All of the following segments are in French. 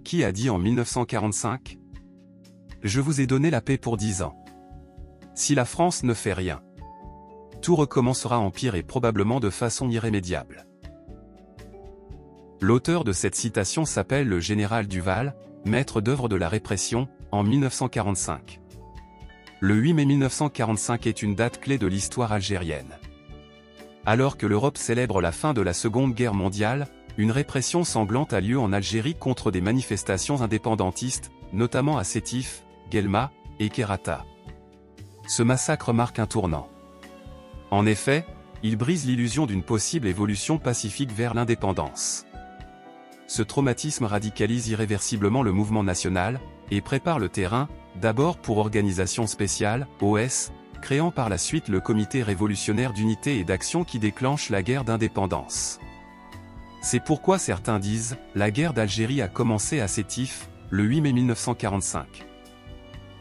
Qui a dit en 1945 ? Je vous ai donné la paix pour 10 ans. Si la France ne fait rien, tout recommencera en pire et probablement de façon irrémédiable. L'auteur de cette citation s'appelle le général Duval, maître d'œuvre de la répression, en 1945. Le 8 mai 1945 est une date clé de l'histoire algérienne. Alors que l'Europe célèbre la fin de la Seconde Guerre mondiale, une répression sanglante a lieu en Algérie contre des manifestations indépendantistes, notamment à Sétif, Guelma et Kherrata. Ce massacre marque un tournant. En effet, il brise l'illusion d'une possible évolution pacifique vers l'indépendance. Ce traumatisme radicalise irréversiblement le mouvement national, et prépare le terrain, d'abord pour Organisation Spéciale, OS, créant par la suite le Comité révolutionnaire d'unité et d'action qui déclenche la guerre d'indépendance. C'est pourquoi certains disent, la guerre d'Algérie a commencé à Sétif, le 8 mai 1945.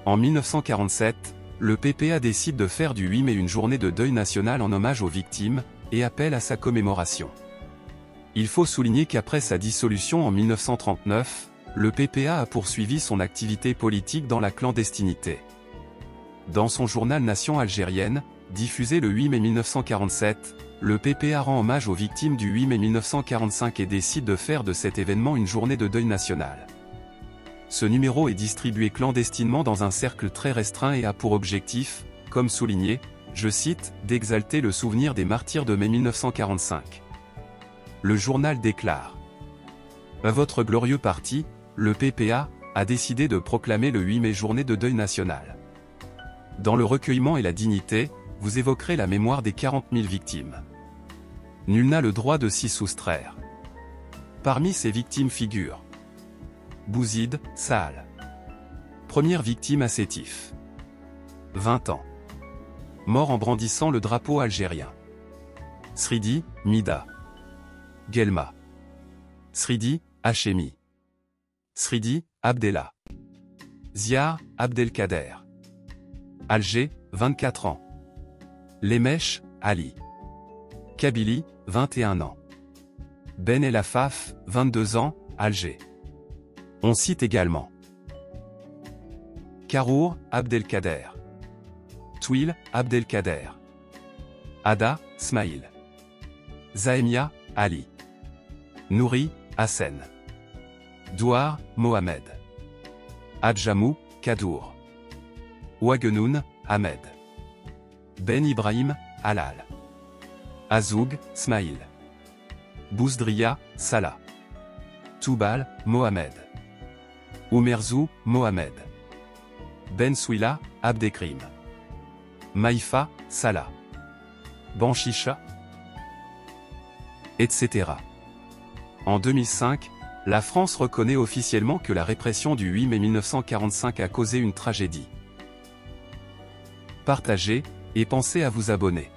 En 1947, le PPA décide de faire du 8 mai une journée de deuil national en hommage aux victimes, et appelle à sa commémoration. Il faut souligner qu'après sa dissolution en 1939, le PPA a poursuivi son activité politique dans la clandestinité. Dans son journal Nation algérienne, diffusé le 8 mai 1947, le PPA rend hommage aux victimes du 8 mai 1945 et décide de faire de cet événement une journée de deuil national. Ce numéro est distribué clandestinement dans un cercle très restreint et a pour objectif, comme souligné, je cite, d'exalter le souvenir des martyrs de mai 1945. Le journal déclare: à votre glorieux parti, le PPA a décidé de proclamer le 8 mai journée de deuil national. Dans le recueillement et la dignité, vous évoquerez la mémoire des 40 000 victimes. Nul n'a le droit de s'y soustraire. Parmi ces victimes figurent Bouzid, Saal. Première victime à Sétif. 20 ans. Mort en brandissant le drapeau algérien. Sridi, Mida. Guelma. Sridi, Hachemi. Sridi, Abdellah. Ziar, Abdelkader. Alger, 24 ans. Lemech, Ali. Kabylie, 21 ans. Ben El Afaf, 22 ans, Alger. On cite également Karour, Abdelkader. Touil, Abdelkader. Ada, Smaïl. Zahemia, Ali. Nouri, Hassen. Douar, Mohamed. Adjamou, Kadour. Ouagenoun, Ahmed. Ben Ibrahim, Halal. Azoug, Smaïl. Bouzdria, Salah. Toubal, Mohamed. Oumerzou, Mohamed. Ben Souila, Abdekrim. Maïfa, Salah. Banchisha, etc. En 2005, la France reconnaît officiellement que la répression du 8 mai 1945 a causé une tragédie. Partagez, et pensez à vous abonner.